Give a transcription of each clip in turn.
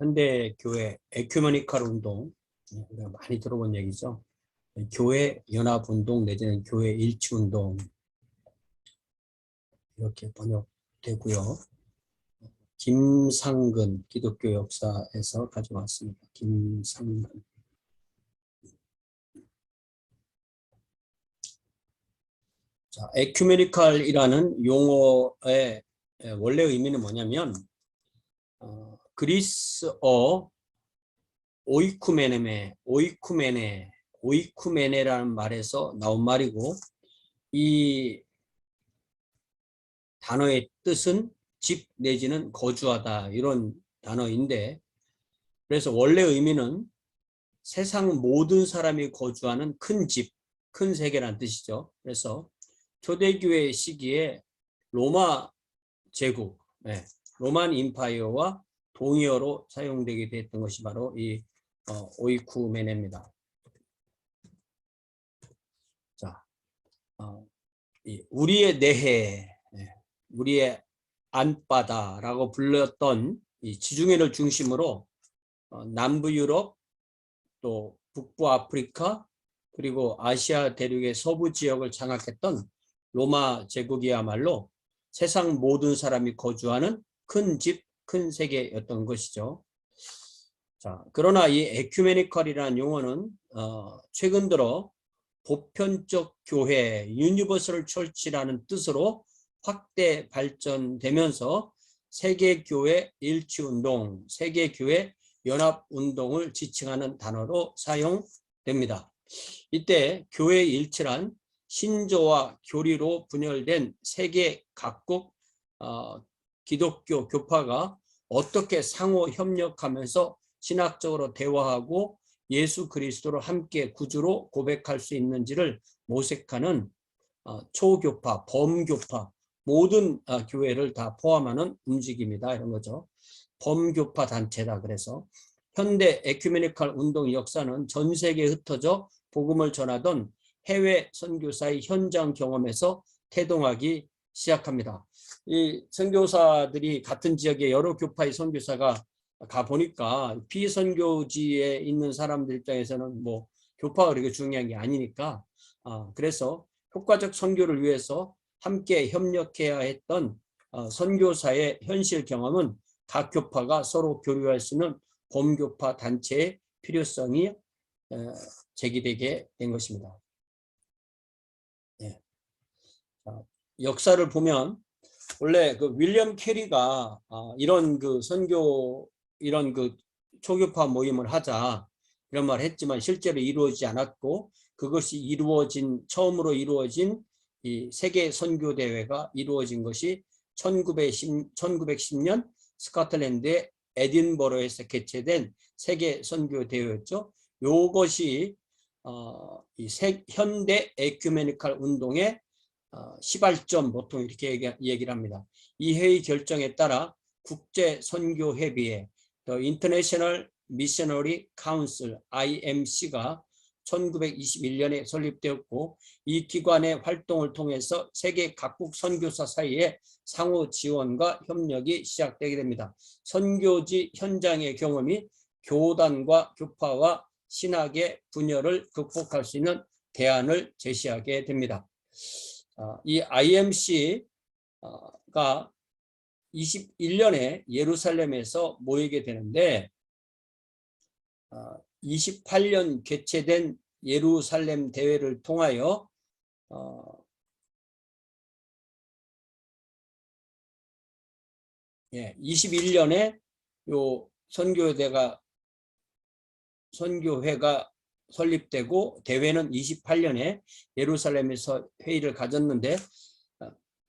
현대 교회 에큐메니컬 운동, 우리가 많이 들어본 얘기죠. 교회 연합 운동 내지는 교회 일치 운동 이렇게 번역되고요. 김상근 기독교 역사에서 가져왔습니다. 김상근. 자, 에큐메니컬이라는 용어의 원래 의미는 뭐냐면 그리스어 오이쿠메네라는 말에서 나온 말이고, 이 단어의 뜻은 집 내지는 거주하다 이런 단어인데, 그래서 원래 의미는 세상 모든 사람이 거주하는 큰 집, 큰 세계라는 뜻이죠. 그래서 초대교회 시기에 로마 제국, 로만 임파이어와 동의어로 사용되게 됐던 것이 바로 이 오이쿠메네입니다. 자, 우리의 내해, 우리의 안바다라고 불렸던 이 지중해를 중심으로 남부 유럽, 또 북부 아프리카, 그리고 아시아 대륙의 서부 지역을 장악했던 로마 제국이야말로 세상 모든 사람이 거주하는 큰 집, 큰 세계였던 것이죠. 자, 그러나 이 에큐메니컬이라는 용어는 최근 들어 보편적 교회, 유니버설 철치라는 뜻으로 확대 발전되면서 세계교회 일치운동, 세계교회 연합운동을 지칭하는 단어로 사용됩니다. 이때 교회 일치란 신조와 교리로 분열된 세계 각국 기독교 교파가 어떻게 상호 협력하면서 신학적으로 대화하고 예수 그리스도를 함께 구주로 고백할 수 있는지를 모색하는 초교파, 범교파, 모든 교회를 다 포함하는 움직임이다 이런 거죠. 범교파 단체다. 그래서 현대 에큐메니컬 운동 역사는 전 세계에 흩어져 복음을 전하던 해외 선교사의 현장 경험에서 태동하기 시작합니다. 이 선교사들이 같은 지역에 여러 교파의 선교사가 가보니까 비선교지에 있는 사람들 입장에서는 뭐 교파가 그렇게 중요한 게 아니니까 그래서 효과적 선교를 위해서 함께 협력해야 했던 선교사의 현실 경험은 각 교파가 서로 교류할 수 있는 범교파 단체의 필요성이 제기되게 된 것입니다. 역사를 보면 원래 그 윌리엄 캐리가 이런 그 선교 이런 그 초교파 모임을 하자 이런 말을 했지만 실제로 이루어지지 않았고, 그것이 처음으로 이루어진 이 세계 선교 대회가 이루어진 것이 1910년 스코틀랜드의 에딘버러에서 개최된 세계 선교 대회였죠. 이것이 이 현대 에큐메니컬 운동의 시발점, 보통 이렇게 얘기를 합니다. 이 회의 결정에 따라 국제 선교 회의회 International Missionary Council IMC가 1921년에 설립되었고, 이 기관의 활동을 통해서 세계 각국 선교사 사이에 상호 지원과 협력이 시작되게 됩니다. 선교지 현장의 경험이 교단과 교파와 신학의 분열을 극복할 수 있는 대안을 제시하게 됩니다. 이 IMC가 21년에 예루살렘에서 모이게 되는데 28년 개최된 예루살렘 대회를 통하여 21년에 요 선교회가 설립되고 대회는 28년에 예루살렘에서 회의를 가졌는데,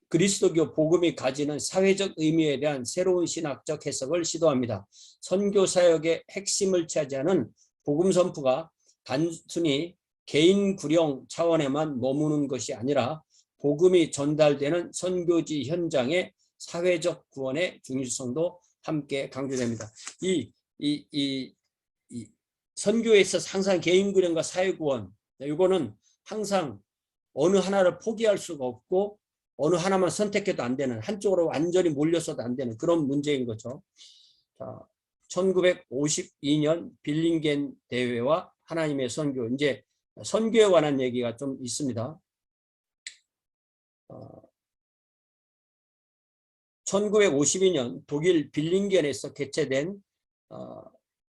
그리스도교 복음이 가지는 사회적 의미에 대한 새로운 신학적 해석을 시도합니다. 선교 사역의 핵심을 차지하는 복음 선포가 단순히 개인 구령 차원에만 머무는 것이 아니라 복음이 전달되는 선교지 현장의 사회적 구원의 중요성도 함께 강조됩니다. 이 선교에 있어서 항상 개인 구령과 사회 구원, 이거는 항상 어느 하나를 포기할 수가 없고 어느 하나만 선택해도 안 되는, 한쪽으로 완전히 몰려서도 안 되는 그런 문제인 거죠. 자, 1952년 빌링겐 대회와 하나님의 선교, 이제 선교에 관한 얘기가 좀 있습니다. 1952년 독일 빌링겐에서 개최된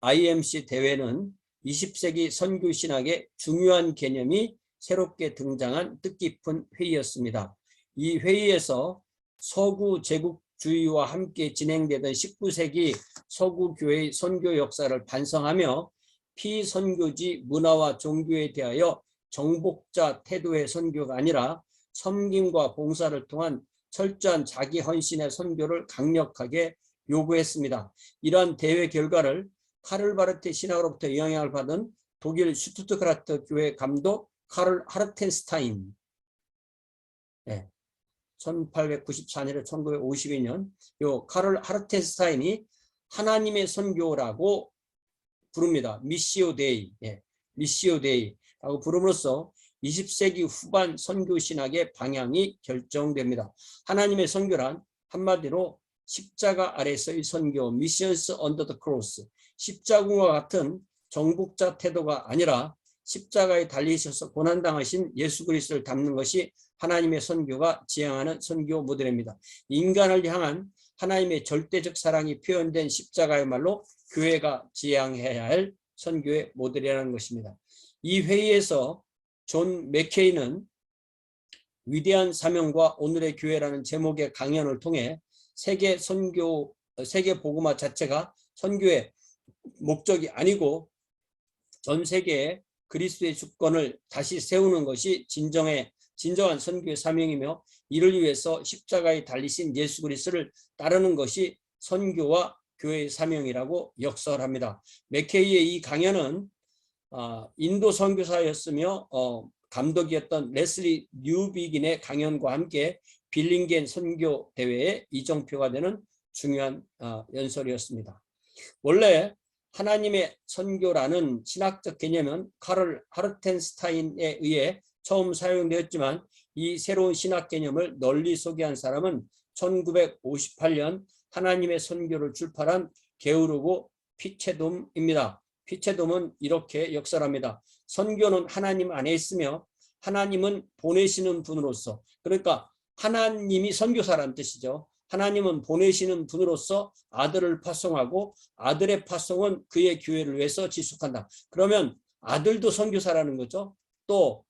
IMC 대회는 20세기 선교 신학의 중요한 개념이 새롭게 등장한 뜻깊은 회의였습니다. 이 회의에서 서구 제국주의와 함께 진행되던 19세기 서구 교회의 선교 역사를 반성하며 피선교지 문화와 종교에 대하여 정복자 태도의 선교가 아니라 섬김과 봉사를 통한 철저한 자기 헌신의 선교를 강력하게 요구했습니다. 이러한 대회 결과를 카를 바르트 신학으로부터 영향을 받은 독일 슈투트가르트 교회 감독 카를 하르텐스타인, 1894년에 1952년 요 카를 하르텐스타인이 하나님의 선교라고 부릅니다. 미시오 데이, 미시오 데이라고 부름으로써 20세기 후반 선교 신학의 방향이 결정됩니다. 하나님의 선교란 한마디로 십자가 아래서의 선교, 미션스 언더 더 크로스, 십자군과 같은 정복자 태도가 아니라 십자가에 달리셔서 고난당하신 예수 그리스도를 담는 것이 하나님의 선교가 지향하는 선교 모델입니다. 인간을 향한 하나님의 절대적 사랑이 표현된 십자가야말로 교회가 지향해야 할 선교의 모델이라는 것입니다. 이 회의에서 존 맥케이는 위대한 사명과 오늘의 교회라는 제목의 강연을 통해 세계 복음화 자체가 선교의 목적이 아니고 전 세계에 그리스도의 주권을 다시 세우는 것이 진정한 선교의 사명이며 이를 위해서 십자가에 달리신 예수 그리스도를 따르는 것이 선교와 교회의 사명이라고 역설합니다. 맥케이의 이 강연은 인도 선교사였으며 감독이었던 레슬리 뉴비긴의 강연과 함께 빌링겐 선교 대회에 이정표가 되는 중요한 연설이었습니다. 원래 하나님의 선교라는 신학적 개념은 카를 하르텐스타인에 의해 처음 사용되었지만 이 새로운 신학 개념을 널리 소개한 사람은 1958년 하나님의 선교를 출판한 게오르고 피체돔입니다. 피체돔은 이렇게 역설합니다. 선교는 하나님 안에 있으며 하나님은 보내시는 분으로서, 그러니까 하나님이 선교사라는 뜻이죠. 하나님은 보내시는 분으로서 아들을 파송하고 아들의 파송은 그의 교회를 위해서 지속한다. 그러면 아들도 선교사라는 거죠. 또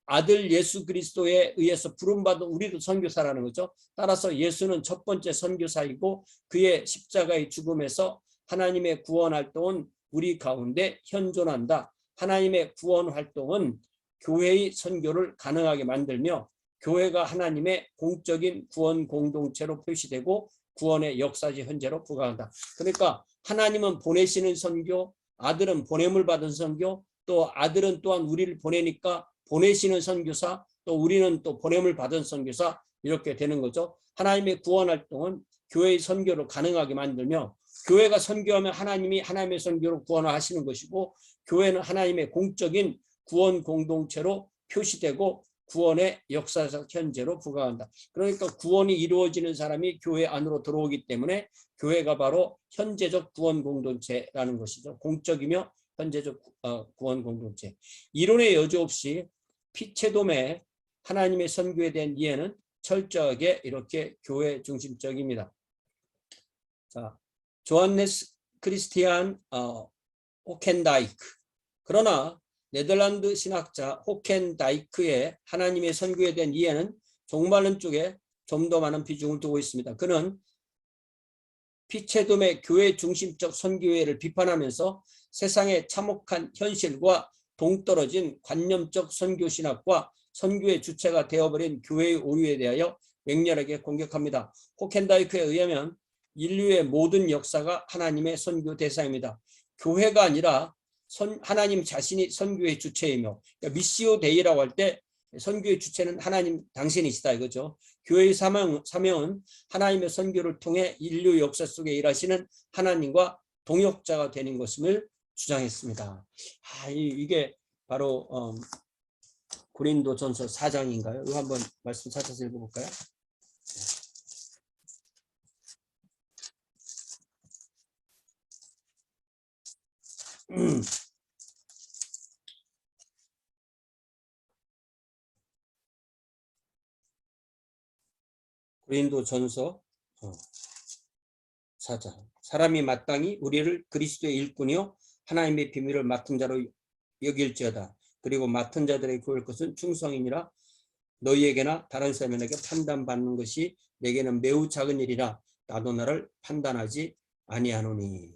아들 예수 그리스도에 의해서 부름받은 우리도 선교사라는 거죠. 따라서 예수는 첫 번째 선교사이고 그의 십자가의 죽음에서 하나님의 구원 활동은 우리 가운데 현존한다. 하나님의 구원 활동은 교회의 선교를 가능하게 만들며 교회가 하나님의 공적인 구원 공동체로 표시되고 구원의 역사적 현재로 부각한다. 그러니까 하나님은 보내시는 선교, 아들은 보냄을 받은 선교, 또 아들은 또한 우리를 보내니까 보내시는 선교사, 또 우리는 또 보냄을 받은 선교사, 이렇게 되는 거죠. 하나님의 구원 활동은 교회의 선교를 가능하게 만들며 교회가 선교하면 하나님이 하나님의 선교로 구원을 하시는 것이고 교회는 하나님의 공적인 구원 공동체로 표시되고 구원의 역사적 현재로 부각한다. 그러니까 구원이 이루어지는 사람이 교회 안으로 들어오기 때문에 교회가 바로 현재적 구원 공동체라는 것이죠. 공적이며 현재적 구원 공동체. 이론의 여지 없이 피체돔의 하나님의 선교에 대한 이해는 철저하게 이렇게 교회 중심적입니다. 자, 조한네스 크리스티안 호켄다이크. 그러나 네덜란드 신학자 호켄다이크의 하나님의 선교에 대한 이해는 종말론 쪽에 좀 더 많은 비중을 두고 있습니다. 그는 피체돔의 교회 중심적 선교회를 비판하면서 세상의 참혹한 현실과 동떨어진 관념적 선교신학과 선교의 주체가 되어버린 교회의 오류에 대하여 맹렬하게 공격합니다. 호켄다이크에 의하면 인류의 모든 역사가 하나님의 선교 대상입니다. 교회가 아니라 하나님 자신이 선교의 주체이며, 그러니까 미시오 데이라고 할 때 선교의 주체는 하나님 당신이시다 이거죠. 교회의 사명은 하나님의 선교를 통해 인류 역사 속에 일하시는 하나님과 동역자가 되는 것임을 주장했습니다. 이게 바로 고린도전서 4장인가요? 이거 한번 말씀 찾아서 읽어볼까요? 고린도전서 4장. 사람이 마땅히 우리를 그리스도의 일꾼이요 하나님의 비밀을 맡은 자로 여길지어다. 그리고 맡은 자들의 구할 것은 충성이니라. 너희에게나 다른 사람에게 판단받는 것이 내게는 매우 작은 일이라. 나도 나를 판단하지 아니하노니.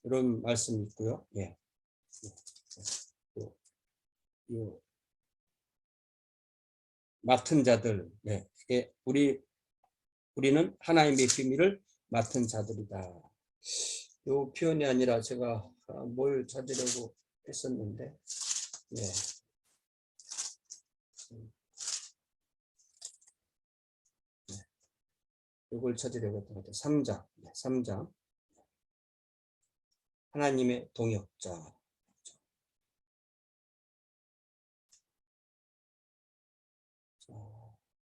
이런 말씀이 있고요. 예. 맡은 자들. 네. 우리는 하나님의 비밀을 맡은 자들이다. 요 표현이 아니라 제가 뭘 찾으려고 했었는데, 네. 이걸 찾으려고 했던 것 같아요. 3장. 3장. 하나님의 동역자.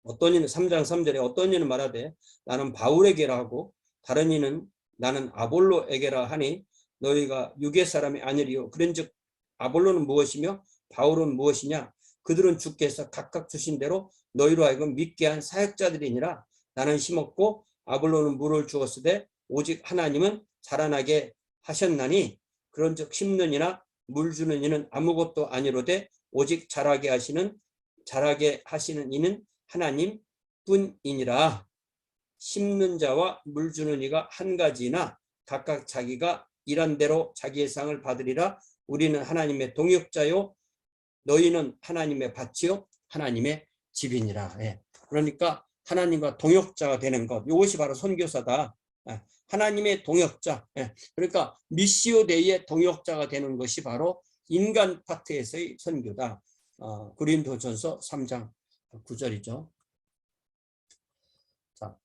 어떤 이는 3장 3절에 어떤 이는 말하되 나는 바울에게라 하고 다른 이는 나는 아볼로에게라 하니 너희가 육의 사람이 아니리요. 그런즉 아볼로는 무엇이며 바울은 무엇이냐? 그들은 주께서 각각 주신 대로 너희로 하여금 믿게 한 사역자들이니라. 나는 심었고 아볼로는 물을 주었으되 오직 하나님은 자라나게 하셨나니 그런즉 심는 이나 물 주는 이는 아무것도 아니로되 오직 자라게 하시는 이는 하나님 뿐이니라. 심는 자와 물 주는 이가 한 가지나 각각 자기가 일한 대로 자기의 상을 받으리라. 우리는 하나님의 동역자요 너희는 하나님의 밭이요 하나님의 집이니라. 예. 그러니까 하나님과 동역자가 되는 것, 이것이 바로 선교사다. 하나님의 동역자. 예. 그러니까 미시오 데이의 동역자가 되는 것이 바로 인간 파트에서의 선교다. 고린도전서 3장 9절이죠. 자,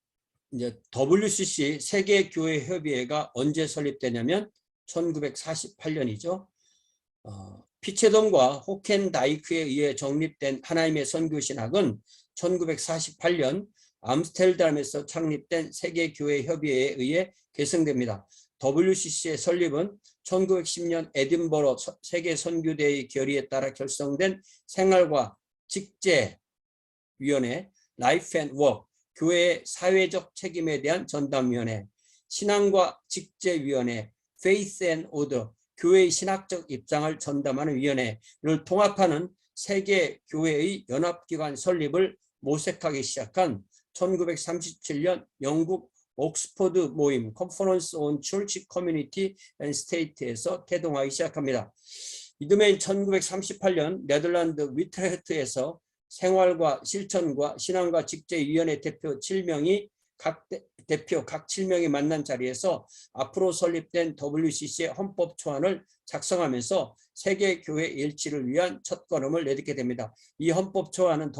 이제 WCC 세계교회협의회가 언제 설립되냐면 1948년이죠. 피체돈과 호켄다이크에 의해 정립된 하나님의 선교신학은 1948년 암스테르담에서 창립된 세계교회협의회에 의해 개성됩니다. WCC의 설립은 1910년 에딘버러 세계선교대의 결의에 따라 결성된 생활과 직제위원회, 라이프 앤 워크, 교회의 사회적 책임에 대한 전담위원회, 신앙과 직제위원회, 페이스 앤 오더, 교회의 신학적 입장을 전담하는 위원회를 통합하는 세계교회의 연합기관 설립을 모색하기 시작한 1937년 영국 옥스퍼드 모임 컨퍼런스 온 철치 커뮤니티 앤 스테이트에서 태동하기 시작합니다. 이듬해인 1938년 네덜란드 위트레흐트에서 생활과 실천과 신앙과 직제위원회 대표 7명이 각 7명이 만난 자리에서 앞으로 설립된 WCC의 헌법 초안을 작성하면서 세계교회 일치를 위한 첫걸음을 내딛게 됩니다. 이 헌법 초안은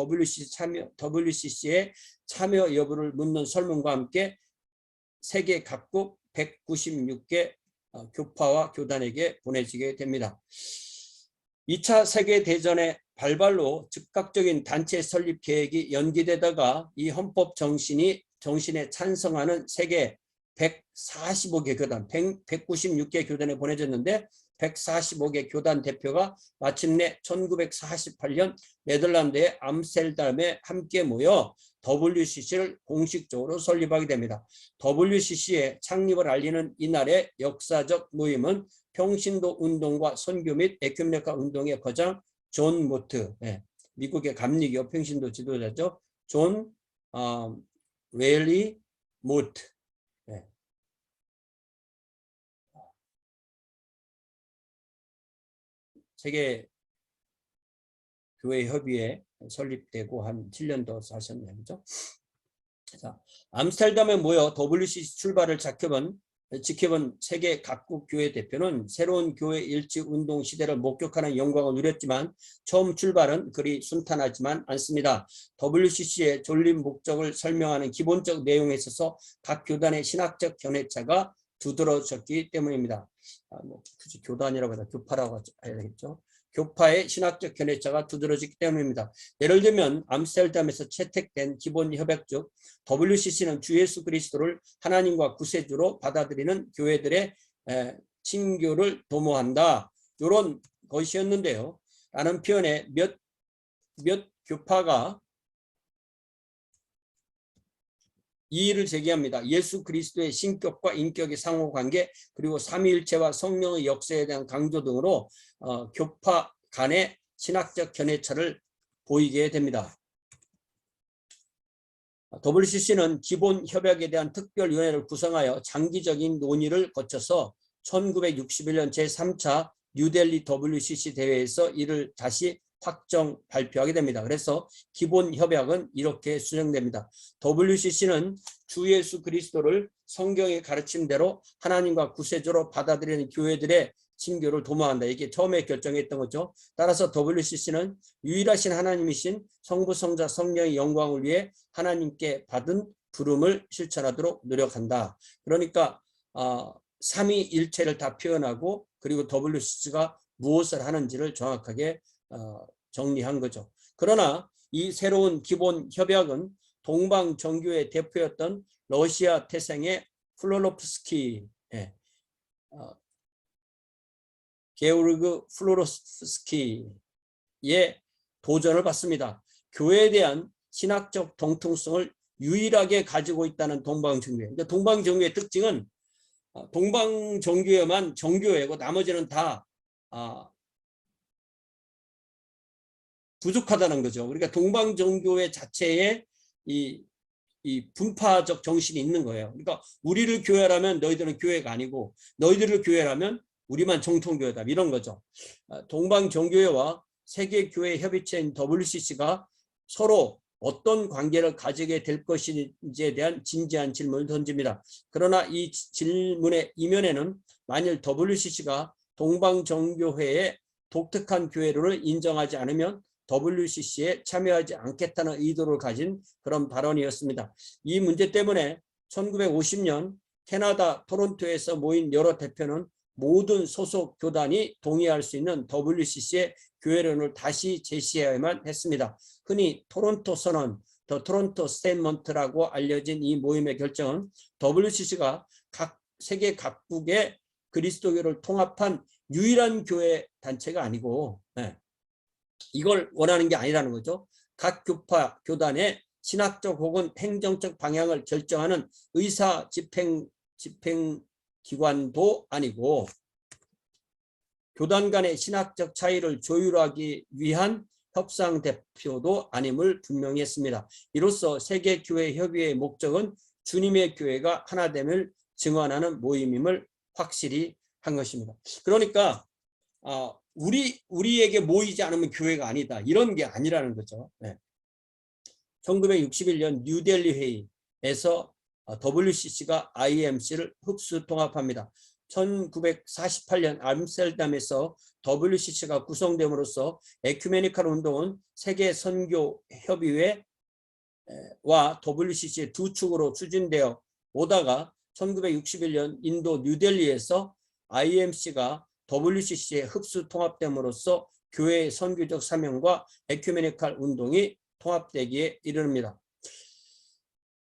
WCC의 참여 여부를 묻는 설문과 함께 세계 각국 196개 교파와 교단에게 보내지게 됩니다. 2차 세계대전의 발발로 즉각적인 단체 설립 계획이 연기되다가 이 헌법 정신에 찬성하는 세계 145개 교단, 196개 교단에 보내졌는데 145개 교단 대표가 마침내 1948년 네덜란드의 암스테르담에 함께 모여 WCC를 공식적으로 설립하게 됩니다. WCC의 창립을 알리는 이날의 역사적 모임은 평신도 운동과 선교 및 에큐메니카 운동의 거장 존 모트, 미국의 감리교 평신도 지도자죠. 존 웨일리 모트. 세계 교회 협의회 설립되고 한 7년 더 사셨네요. 그죠? 자, 암스테르담에 모여 WCC 출발을 지켜본 세계 각국 교회 대표는 새로운 교회 일치 운동 시대를 목격하는 영광을 누렸지만 처음 출발은 그리 순탄하지만 않습니다. WCC의 존립 목적을 설명하는 기본적 내용에 있어서 각 교단의 신학적 견해차가 두드러졌기 때문입니다. 굳이 교단이라고 해서 교파라고 해야겠죠. 교파의 신학적 견해차가 두드러지기 때문입니다. 예를 들면 암스테르담에서 채택된 기본 협약 즉 WCC는 주 예수 그리스도를 하나님과 구세주로 받아들이는 교회들의 친교를 도모한다. 이런 것이었는데요. 라는 표현에 몇 교파가 이의를 제기합니다. 예수 그리스도의 신격과 인격의 상호관계 그리고 삼위일체와 성령의 역사에 대한 강조 등으로 교파 간의 신학적 견해차를 보이게 됩니다. WCC는 기본 협약에 대한 특별위원회를 구성하여 장기적인 논의를 거쳐서 1961년 제3차 뉴델리 WCC 대회에서 이를 다시 확정 발표하게 됩니다. 그래서 기본 협약은 이렇게 수정됩니다. WCC는 주 예수 그리스도를 성경의 가르침대로 하나님과 구세주로 받아들이는 교회들의 친교를 도모한다. 이게 처음에 결정했던 거죠. 따라서 WCC는 유일하신 하나님이신 성부, 성자, 성령의 영광을 위해 하나님께 받은 부름을 실천하도록 노력한다. 그러니까 삼위일체를 다 표현하고 그리고 WCC가 무엇을 하는지를 정확하게 정리한 거죠. 그러나 이 새로운 기본 협약은 동방정교의 대표였던 러시아 태생의 플로롭스키 게오르그 플로롭스키의 도전을 받습니다. 교회에 대한 신학적 정통성을 유일하게 가지고 있다는 동방정교회. 동방정교의 특징은 동방정교회만 정교회고 나머지는 다 부족하다는 거죠. 그러니까 동방정교회 자체에 이 분파적 정신이 있는 거예요. 그러니까 우리를 교회라면 너희들은 교회가 아니고 너희들을 교회라면 우리만 정통교회다 이런 거죠. 동방정교회와 세계교회 협의체인 WCC가 서로 어떤 관계를 가지게 될 것인지에 대한 진지한 질문을 던집니다. 그러나 이 질문의 이면에는 만일 WCC가 동방정교회의 독특한 교회를 인정하지 않으면 WCC에 참여하지 않겠다는 의도를 가진 그런 발언이었습니다. 이 문제 때문에 1950년 캐나다 토론토에서 모인 여러 대표는 모든 소속 교단이 동의할 수 있는 WCC의 교회론을 다시 제시해야만 했습니다. 흔히 토론토 선언, 더 토론토 스테이트먼트라고 알려진 이 모임의 결정은 WCC가 세계 각국의 그리스도교를 통합한 유일한 교회 단체가 아니고 이걸 원하는 게 아니라는 거죠. 각 교파, 교단의 신학적 혹은 행정적 방향을 결정하는 의사 집행기관도 아니고 교단 간의 신학적 차이를 조율하기 위한 협상 대표도 아님을 분명히 했습니다. 이로써 세계교회협의회의 목적은 주님의 교회가 하나됨을 증언하는 모임임을 확실히 한 것입니다. 그러니까 우리에게 모이지 않으면 교회가 아니다. 이런 게 아니라는 거죠. 1961년 뉴델리 회의에서 WCC가 IMC를 흡수 통합합니다. 1948년 암스테르담에서 WCC가 구성됨으로써 에큐메니컬 운동은 세계 선교 협의회와 WCC의 두 축으로 추진되어 오다가 1961년 인도 뉴델리에서 IMC가 WCC에 흡수 통합됨으로써 교회의 선교적 사명과 에큐메니컬 운동이 통합되기에 이릅니다.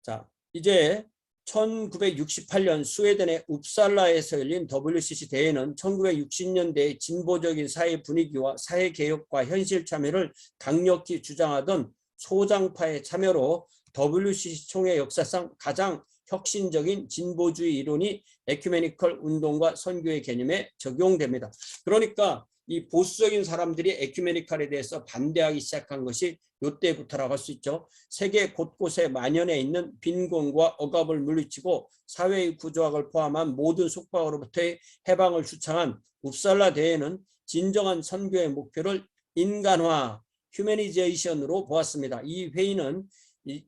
자, 이제 1968년 스웨덴의 웁살라에서 열린 WCC 대회는 1960년대의 진보적인 사회 분위기와 사회개혁과 현실 참여를 강력히 주장하던 소장파의 참여로 WCC 총회 역사상 가장 혁신적인 진보주의 이론이 에큐메니컬 운동과 선교의 개념에 적용됩니다. 그러니까 이 보수적인 사람들이 에큐메니컬에 대해서 반대하기 시작한 것이 이때부터라고 할 수 있죠. 세계 곳곳에 만연해 있는 빈곤과 억압을 물리치고 사회의 구조학을 포함한 모든 속박으로부터의 해방을 주창한 웁살라 대회는 진정한 선교의 목표를 인간화, 휴머니제이션으로 보았습니다. 이 회의는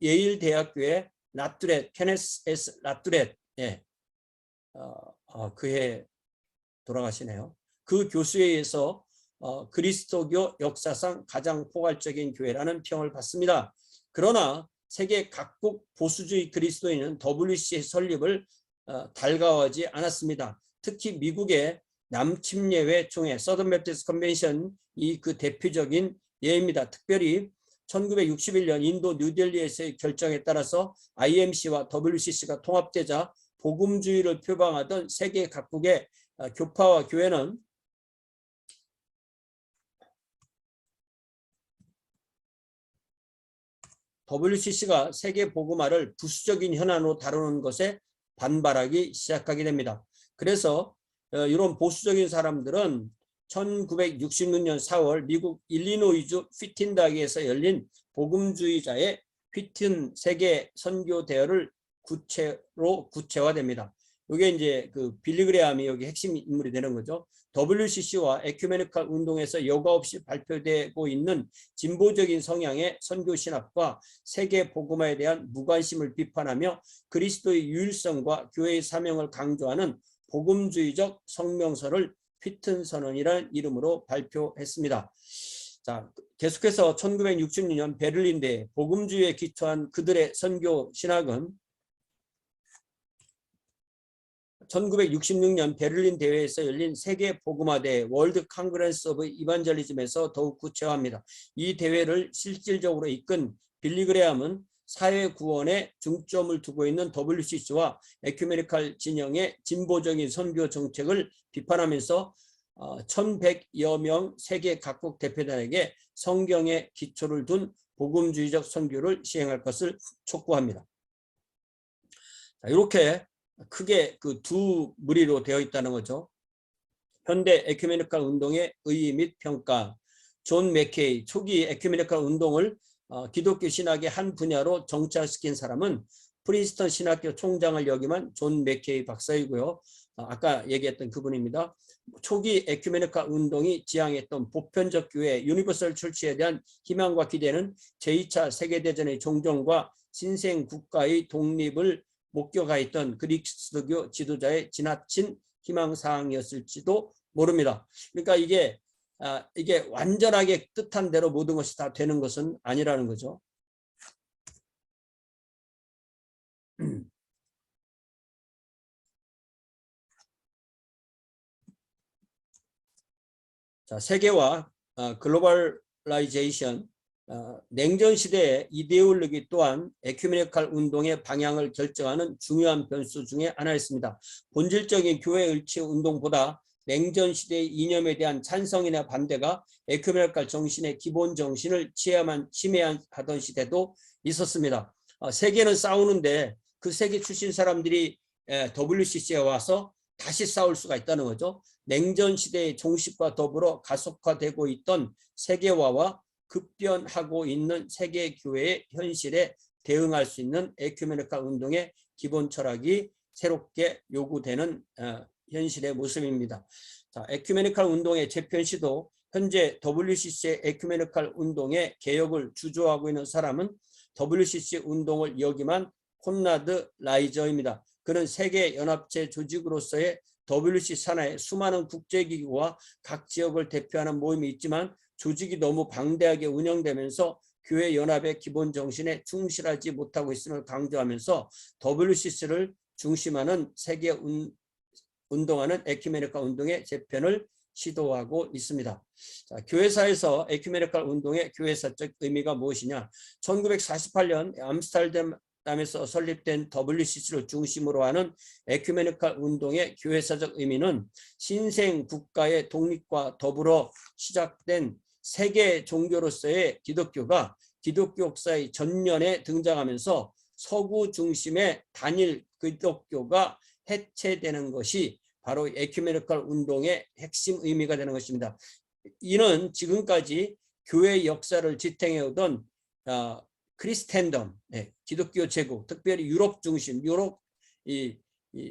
예일 대학교의 라뚜렛, 케네스 S. 라뚜렛, 그해 돌아가시네요. 그 교수에 의해서 그리스도교 역사상 가장 포괄적인 교회라는 평을 받습니다. 그러나 세계 각국 보수주의 그리스도인은 WCC의 설립을 달가워하지 않았습니다. 특히 미국의 남침례회 총회 서던 베프티스트 컨벤션이 그 대표적인 예입니다. 특별히 1961년 인도 뉴델리에서의 결정에 따라서 IMC와 WCC가 통합되자 복음주의를 표방하던 세계 각국의 교파와 교회는 WCC가 세계 복음화를 부수적인 현안으로 다루는 것에 반발하기 시작하게 됩니다. 그래서 이런 보수적인 사람들은 1966년 4월 미국 일리노이주 휘틴다기에서 열린 복음주의자의 휘튼 세계 선교 대회를 구체화됩니다. 이게 이제 그 빌리 그레함이 여기 핵심 인물이 되는 거죠. WCC와 에큐메니칼 운동에서 여과 없이 발표되고 있는 진보적인 성향의 선교 신학과 세계 복음화에 대한 무관심을 비판하며 그리스도의 유일성과 교회의 사명을 강조하는 복음주의적 성명서를 휘튼 선언이라는 이름으로 발표했습니다. 자, 계속해서 1966년 베를린 대회 복음주의에 기초한 그들의 선교 신학은 1966년 베를린 대회에서 열린 세계 복음화대회 월드 컨그레스 오브 이반젤리즘에서 더욱 구체화합니다. 이 대회를 실질적으로 이끈 빌리 그레함은 사회 구원에 중점을 두고 있는 WCC와 에큐메니칼 진영의 진보적인 선교 정책을 비판하면서 1100여 명 세계 각국 대표단에게 성경에 기초를 둔 복음주의적 선교를 시행할 것을 촉구합니다. 자, 이렇게 크게 그 두 무리로 되어 있다는 거죠. 현대 에큐메니칼 운동의 의의 및 평가. 존 맥케이 초기 에큐메니칼 운동을 기독교 신학의 한 분야로 정착시킨 사람은 프린스턴 신학교 총장을 역임한 존 맥케이 박사이고요. 아까 얘기했던 그분입니다. 초기 에큐메니칼 운동이 지향했던 보편적 교회 유니버설 철치에 대한 희망과 기대는 제2차 세계대전의 종전과 신생 국가의 독립을 목격하였던 그리스도교 지도자의 지나친 희망사항이었을지도 모릅니다. 그러니까 이게 완전하게 뜻한 대로 모든 것이 다 되는 것은 아니라는 거죠. 자, 세계화, 글로벌라이제이션, 냉전 시대의 이데올로기 또한 에큐메니칼 운동의 방향을 결정하는 중요한 변수 중에 하나였습니다. 본질적인 교회 일치 운동보다 냉전 시대의 이념에 대한 찬성이나 반대가 에큐메니칼 정신의 기본 정신을 침해하던 시대도 있었습니다. 세계는 싸우는데 그 세계 출신 사람들이 WCC에 와서 다시 싸울 수가 있다는 거죠. 냉전 시대의 종식과 더불어 가속화되고 있던 세계화와 급변하고 있는 세계교회의 현실에 대응할 수 있는 에큐메니칼 운동의 기본 철학이 새롭게 요구되는 현실의 모습입니다. 자, 에큐메니칼 운동의 재편시도 현재 WCC의 에큐메니칼 운동의 개혁을 주조하고 있는 사람은 WCC 운동을 역임한 콘라드 라이저입니다. 그는 세계연합체 조직으로서의 WCC 산하에 수많은 국제기구와 각 지역을 대표하는 모임이 있지만 조직이 너무 방대하게 운영되면서 교회 연합의 기본 정신에 충실하지 못하고 있음을 강조하면서 WCC를 중심하는 세계 운동하는 에큐메니칼 운동의 재편을 시도하고 있습니다. 자, 교회사에서 에큐메니칼 운동의 교회사적 의미가 무엇이냐? 1948년 암스테르담에서 설립된 WCC를 중심으로 하는 에큐메니칼 운동의 교회사적 의미는 신생 국가의 독립과 더불어 시작된 세계 종교로서의 기독교가 기독교 역사의 전년에 등장하면서 서구 중심의 단일 기독교가 해체되는 것이 바로 에큐메니칼 운동의 핵심 의미가 되는 것입니다. 이는 지금까지 교회 역사를 지탱해오던 크리스텐덤, 기독교 제국, 특별히 유럽 중심, 이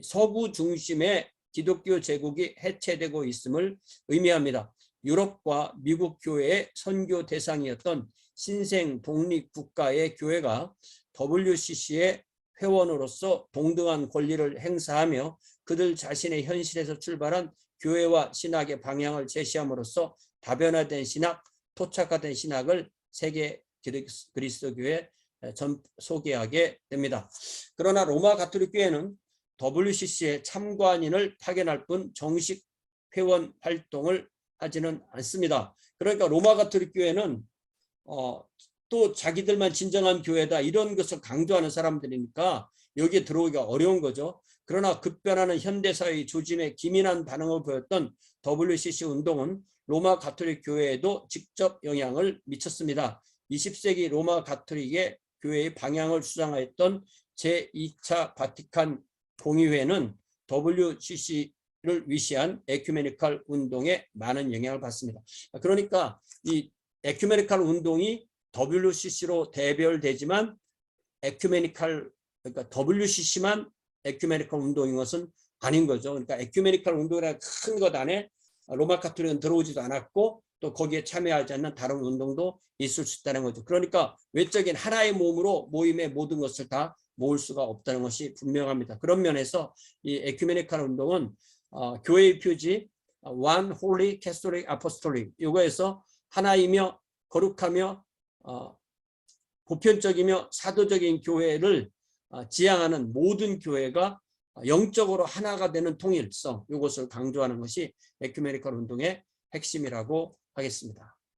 서구 중심의 기독교 제국이 해체되고 있음을 의미합니다. 유럽과 미국 교회의 선교 대상이었던 신생 독립국가의 교회가 WCC의 회원으로서 동등한 권리를 행사하며 그들 자신의 현실에서 출발한 교회와 신학의 방향을 제시함으로써 다변화된 신학, 토착화된 신학을 세계 그리스도교에 소개하게 됩니다. 그러나 로마 가톨릭 교회는 WCC의 참관인을 파견할 뿐 정식 회원 활동을 하지는 않습니다. 그러니까 로마 가톨릭 교회는 또 자기들만 진정한 교회다 이런 것을 강조하는 사람들이니까 여기에 들어오기가 어려운 거죠. 그러나 급변하는 현대사회의 조짐에 기민한 반응을 보였던 WCC 운동은 로마 가톨릭 교회에도 직접 영향을 미쳤습니다. 20세기 로마 가톨릭의 교회의 방향을 수장하였던 제2차 바티칸 공의회는 WCC를 위시한 에큐메니칼 운동에 많은 영향을 받습니다. 그러니까 이 에큐메니칼 운동이 WCC로 대별되지만 에큐메니칼, 그러니까 WCC만 에큐메니칼 운동인 것은 아닌 거죠. 그러니까 에큐메니칼 운동이라는 큰 것 안에 로마 가톨릭은 들어오지도 않았고 또 거기에 참여하지 않는 다른 운동도 있을 수 있다는 거죠. 그러니까 외적인 하나의 몸으로 모임의 모든 것을 다 모을 수가 없다는 것이 분명합니다. 그런 면에서 이 에큐메니칼 운동은 교회의 표지 One Holy Catholic Apostolic 이거에서 하나이며 거룩하며 보편적이며 사도적인 교회를 지향하는 모든 교회가 영적으로 하나가 되는 통일성, 이것을 강조하는 것이 에큐메니칼 운동의 핵심이라고 하겠습니다.